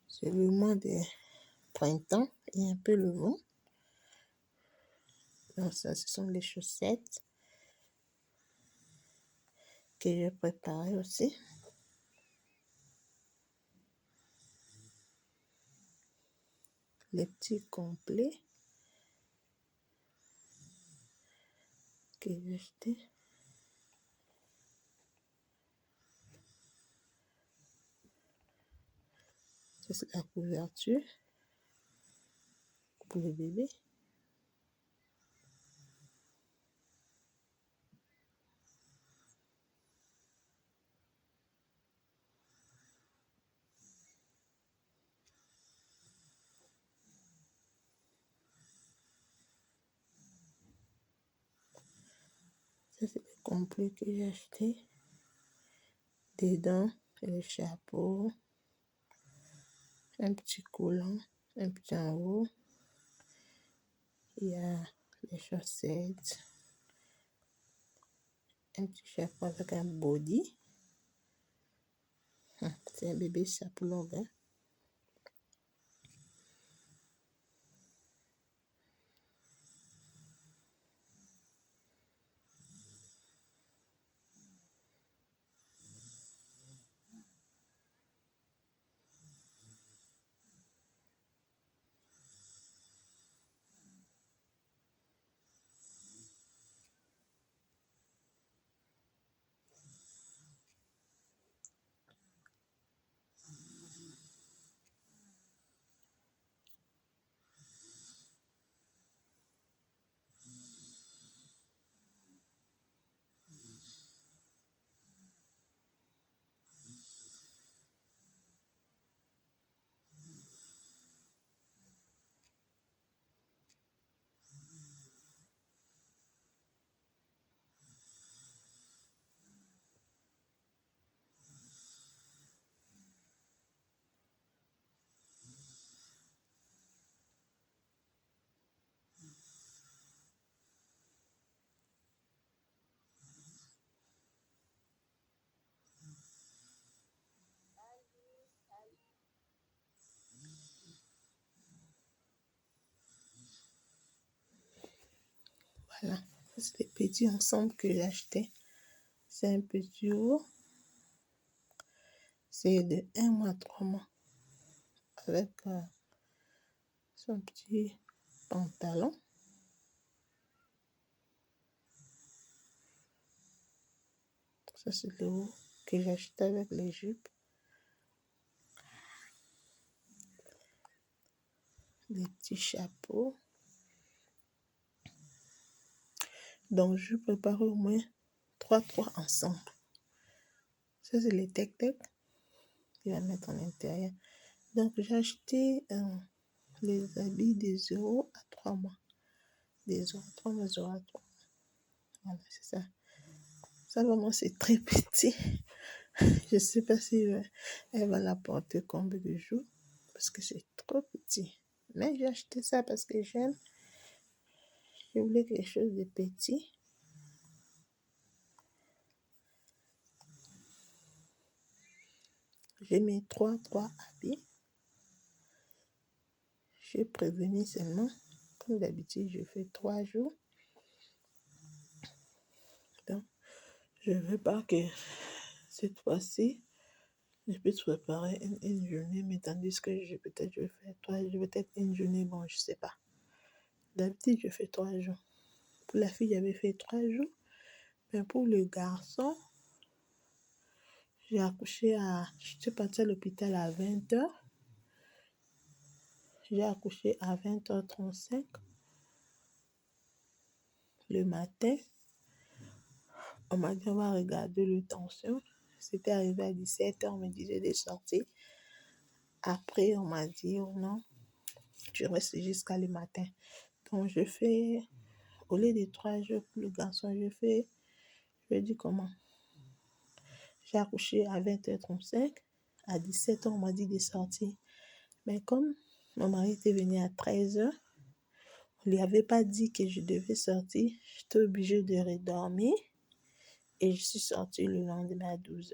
C'est le mois de printemps et un peu le vent. Donc ça, ce sont les chaussettes que j'ai préparées aussi. Les petits complets que j'ai achetés. Ça, c'est la couverture pour le bébé. Ça, c'est le complet que j'ai acheté. Dedans, le chapeau, un petit collant, un petit en haut. Il y a les chaussettes, un petit chapeau avec un body. C'est un bébé chapeau longue. Hein? Voilà, c'est les petits ensembles que j'ai achetés. C'est un petit haut. C'est de 1 mois à 3 mois. Avec son petit pantalon. Ça, c'est le haut que j'ai acheté avec les jupes. Des petits chapeaux. Donc, je prépare au moins 3 ensemble. Ça, c'est les tech-tech. Il va mettre en intérieur. Donc, j'ai acheté les habits des 0 à 3 mois. Des 0 à 3 mois, 0 à 3 mois. Voilà, c'est ça. Ça, vraiment, c'est très petit. Je ne sais pas si elle va la porter combien de jours. Parce que c'est trop petit. Mais j'ai acheté ça parce que j'aime. Je voulais quelque chose de petit. J'ai mis 3 habits. J'ai prévenu seulement. Comme d'habitude, je fais 3 jours. Donc, je ne veux pas que cette fois-ci, je puisse préparer une journée, mais tandis que je vais faire 3 jours, peut-être une journée, bon, je ne sais pas. D'habitude, je fais 3 jours. Pour la fille, j'avais fait 3 jours. Mais pour le garçon, je suis partie à l'hôpital à 20h. J'ai accouché à 20h35 le matin. On m'a dit, on va regarder le tension. C'était arrivé à 17h, on me disait de sortir. Après, on m'a dit, oh non, tu restes jusqu'à le matin. Donc, je fais, au lieu de 3 jours pour le garçon, je dis comment? J'ai accouché à 20h35. À 17h, on m'a dit de sortir. Mais comme mon mari était venu à 13h, on ne lui avait pas dit que je devais sortir. J'étais obligée de redormir. Et je suis sortie le lendemain à 12h.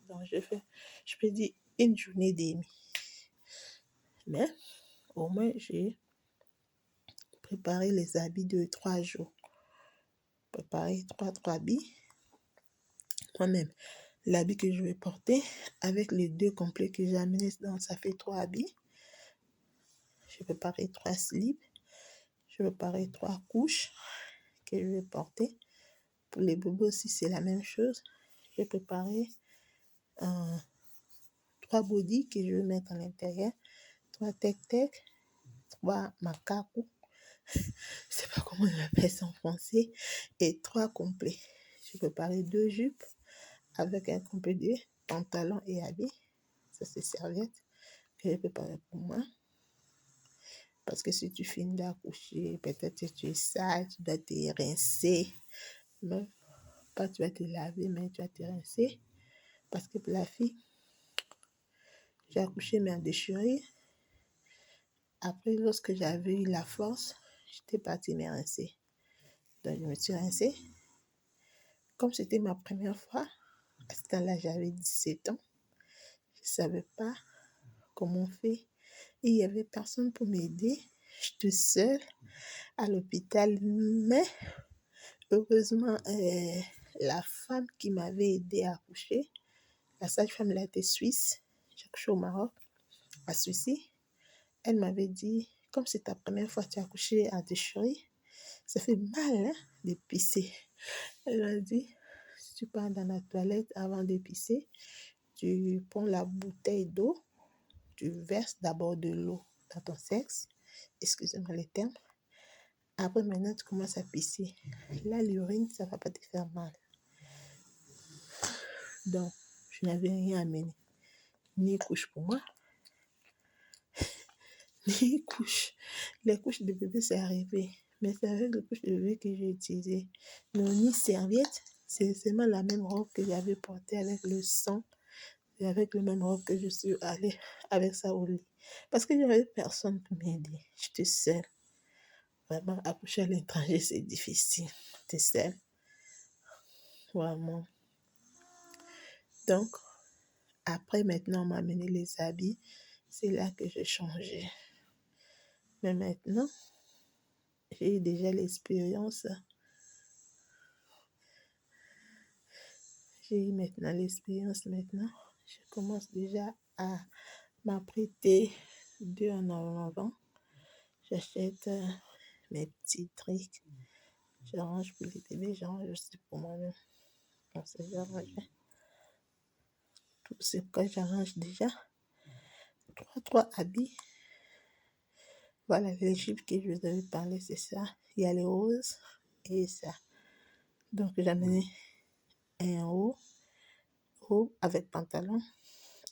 Donc, je peux dire une journée et demie. Mais au moins, j'ai préparé les habits de 3 jours. Préparé trois habits moi-même. L'habit que je vais porter avec les 2 complets que j'ai amenés, donc ça fait 3 habits. Je vais préparer 3 slips. Je vais préparer 3 couches que je vais porter. Pour les bobos aussi, c'est la même chose. Je vais préparer 3 bodys que je vais mettre à l'intérieur. 3 tek-tek. 3 makaku. Je ne sais pas comment on appelle ça en français. Et 3 complets. Je vais préparer 2 jupes avec un complet de pantalon et habits. Ça, c'est serviette que j'ai préparé pour moi. Parce que si tu finis d'accoucher, peut-être que tu es sale, tu dois te rincer. Même pas tu vas te laver, mais tu vas te rincer. Parce que pour la fille, j'ai accouché, mais en déchirure. Après, lorsque j'avais eu la force, j'étais partie me rincer. Donc, je me suis rincée. Comme c'était ma première fois, à ce temps-là, j'avais 17 ans. Je ne savais pas comment on fait. Et il n'y avait personne pour m'aider. J'étais seule à l'hôpital. Mais heureusement, la femme qui m'avait aidée à accoucher, la sage-femme, elle était suisse. J'ai accouché au Maroc, à Suisse. Elle m'avait dit, comme c'est ta première fois que tu as accouché à déchirer, ça fait mal hein, de pisser. Elle m'a dit, si tu pars dans la toilette avant de pisser, tu prends la bouteille d'eau, tu verses d'abord de l'eau dans ton sexe, excusez-moi le terme. Après, maintenant, tu commences à pisser. Là, l'urine, ça ne va pas te faire mal. Donc, je n'avais rien amené. Ni couche pour moi, ni couche. Les couches de bébé, c'est arrivé. Mais c'est avec les couches de bébé que j'ai utilisé. Non, ni serviette. C'est seulement la même robe que j'avais portée avec le sang. Et avec la même robe que je suis allée avec ça au lit. Parce que j'avais personne pour m'aider. J'étais seule. Vraiment, accoucher à l'étranger, c'est difficile. J'étais seule. Vraiment. Donc, après, maintenant, on m'a amené les habits. C'est là que j'ai changé. Mais maintenant, j'ai eu déjà l'expérience. J'ai eu maintenant l'expérience. Maintenant, je commence déjà à m'apprêter 2 ans en avant. J'achète mes petits trucs. J'arrange pour les bébés, j'arrange aussi pour moi-même. On sait, j'arrange. Tout ce que j'arrange déjà. 3 habits. Voilà, les jupes que je vous avais parlé, c'est ça. Il y a les roses et ça. Donc, j'ai amené un haut avec pantalon,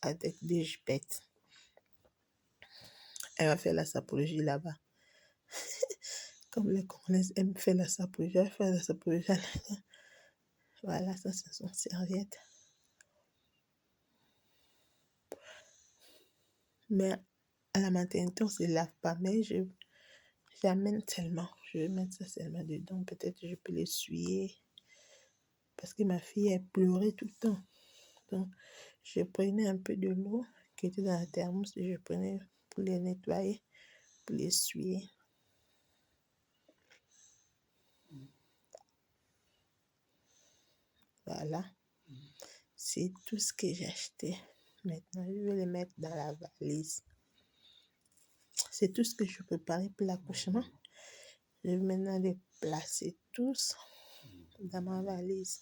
avec des jupettes. Elle va faire la sapologie là-bas. Comme les Congolaises aiment faire la sapologie, elle va faire la sapologie là-bas. Voilà, ça, c'est son serviette. Mais à la maternité, on ne se lave pas, mais j'amène seulement. Je vais mettre ça seulement dedans. Peut-être que je peux l'essuyer. Parce que ma fille, elle pleurait tout le temps. Donc, je prenais un peu de l'eau qui était dans la thermos et je prenais pour les nettoyer, pour l'essuyer. Voilà. C'est tout ce que j'ai acheté. Maintenant, je vais les mettre dans la valise. C'est tout ce que je préparais pour l'accouchement. Je vais maintenant les placer tous dans ma valise.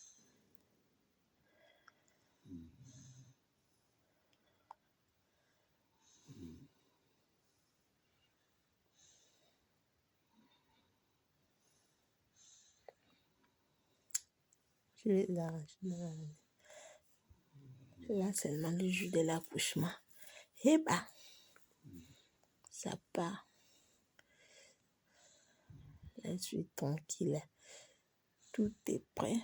Je vais les arranger dans la valise. Là, seulement le jour de l'accouchement. Et bah, ça part. Là, je suis tranquille. Tout est prêt.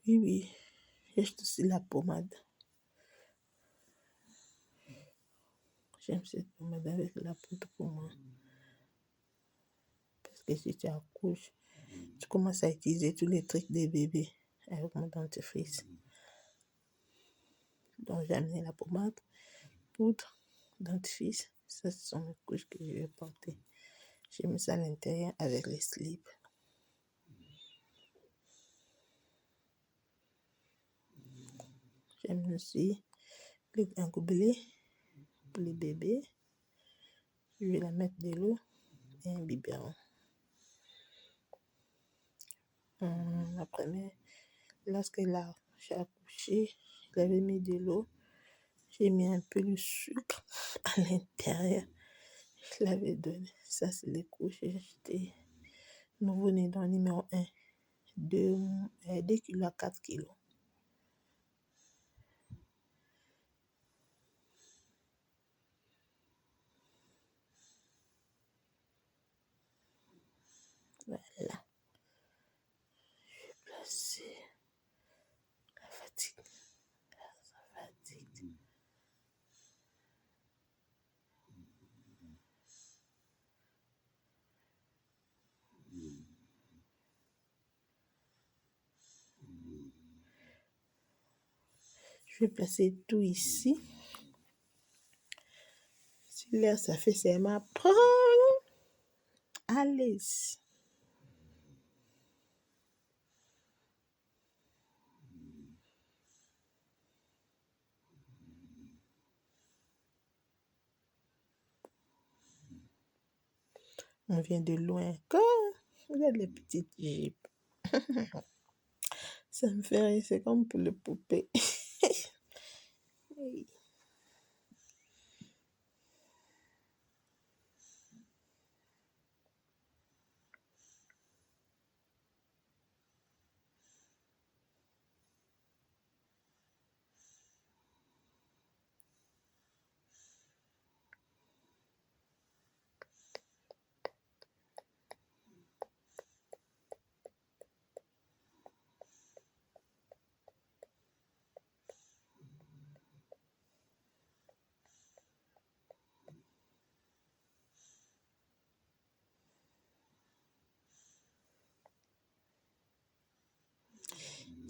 Oui, j'achète aussi la pommade. J'aime cette pommade avec la poudre pour moi. Parce que si tu accouches, tu commences à utiliser tous les trucs des bébés. avec mon dentifrice. Donc, j'ai amené la pommade, poudre, dentifrice. Ça, ce sont mes couches que je vais porter. J'ai mis ça à l'intérieur avec les slips. J'ai mis aussi un gobelet pour les bébés. Je vais la mettre de l'eau et un biberon. La première, lorsqu'elle a accouché, j'avais mis de l'eau. J'ai mis un peu de sucre à l'intérieur. Je l'avais donné. Ça, c'est les couches. J'ai acheté nouveau-né dans le numéro 1. 2 kg à 4 kg. Voilà. Je vais placer la fatigue. La fatigue. Je vais placer tout ici. Si l'air, ça fait seulement prendre à l'aise. On vient de loin. Regarde les petites jupes. Ça me fait rire, c'est comme pour les poupées.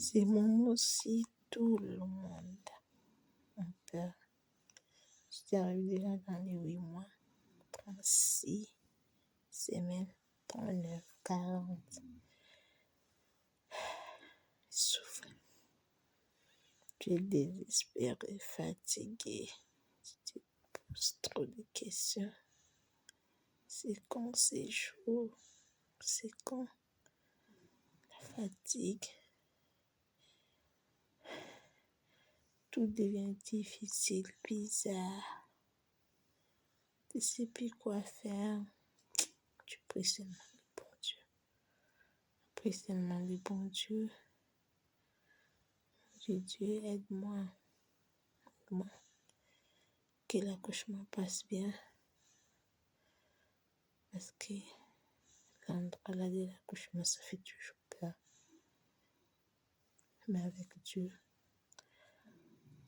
C'est mon aussi, tout le monde. On peur. J'étais arrivée déjà dans les 8 mois, 36 semaines, 39, 40. Souffre. Tu es désespéré, fatigué. Tu te poses trop de questions. C'est quand c'est chaud? C'est quand la fatigue? Tout devient difficile, bizarre. Tu ne sais plus quoi faire. Tu pries seulement le bon Dieu. Prie seulement le bon Dieu. Dieu, aide-moi. Aide-moi. Que l'accouchement passe bien. Parce que l'endroit là de l'accouchement, ça fait toujours peur. Mais avec Dieu,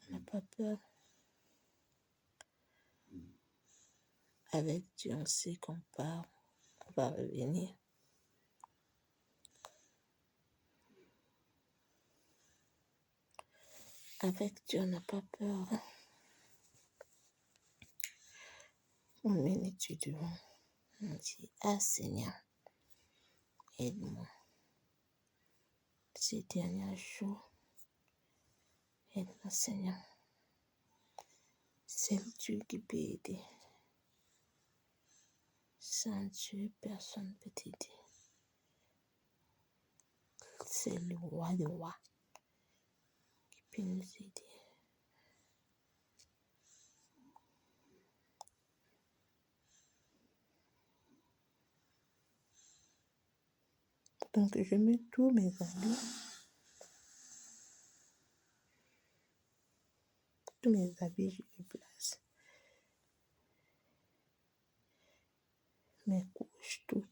on n'a pas peur. Avec Dieu, on sait qu'on part, on va revenir. Avec Dieu, on n'a pas peur. On met l'étude devant. On dit, ah Seigneur, aide-moi. Ces derniers jours, aide-moi Seigneur. C'est Dieu qui peut aider. Sans Dieu, personne ne peut t'aider. C'est le roi des rois qui peut nous aider. Donc, je mets tous mes habits. Tous mes habits, je les place. Mes couches, tout.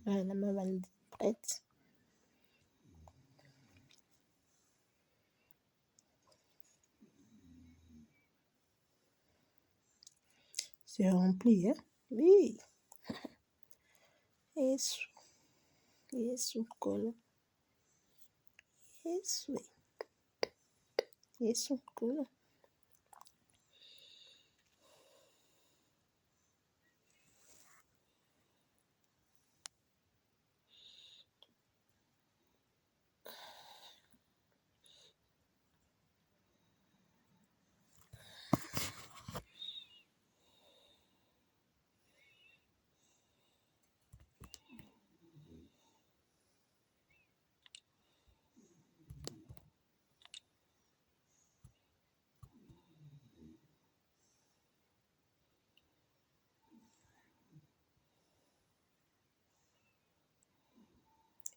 Ouais, la main valide prête. C'est rempli, hein? Oui. Yesu. Yesu kolo. Yesu. Yesu kolo.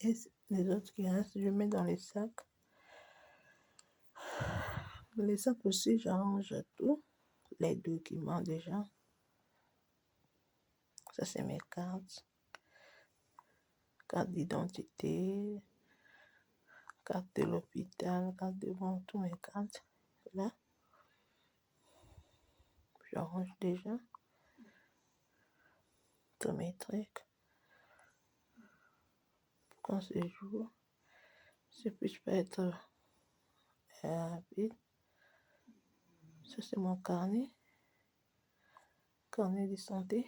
Et les autres qui restent, je mets dans les sacs. Dans les sacs aussi, j'arrange tout. Les documents déjà. Ça, c'est mes cartes. Carte d'identité, carte de l'hôpital, carte de bon, tous mes cartes. Là, j'arrange déjà tous mes trucs. Quand c'est jour, ça puisse pas être rapide. Ça, c'est mon carnet. Carnet de santé.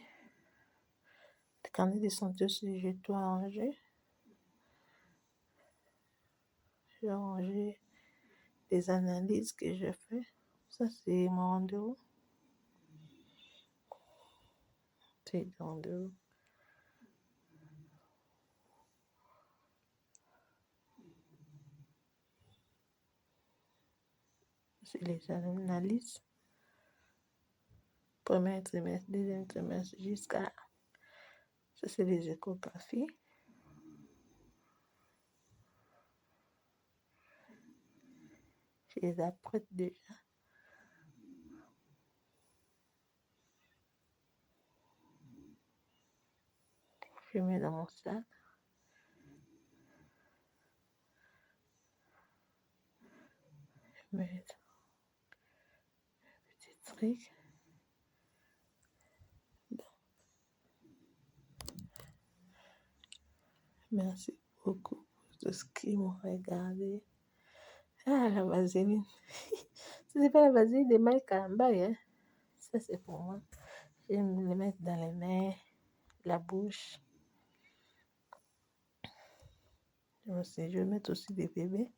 Le carnet de santé aussi, j'ai tout arrangé. J'ai arrangé les analyses que j'ai fait. Ça, c'est mon rendez-vous. C'est le rendez-vous. C'est les analyses. Premier trimestre, deuxième trimestre, jusqu'à... Ça, c'est les échographies. Je les apprête déjà. Je mets dans mon sac. Je mets un petit truc. Merci beaucoup pour tout ce qui m'ont regardé. Ah, la vaseline. Ce n'est pas la vaseline de Mike Ambaye, hein. Ça, c'est pour moi. J'aime le mettre dans les mains, la bouche. Je vais mettre aussi des bébés.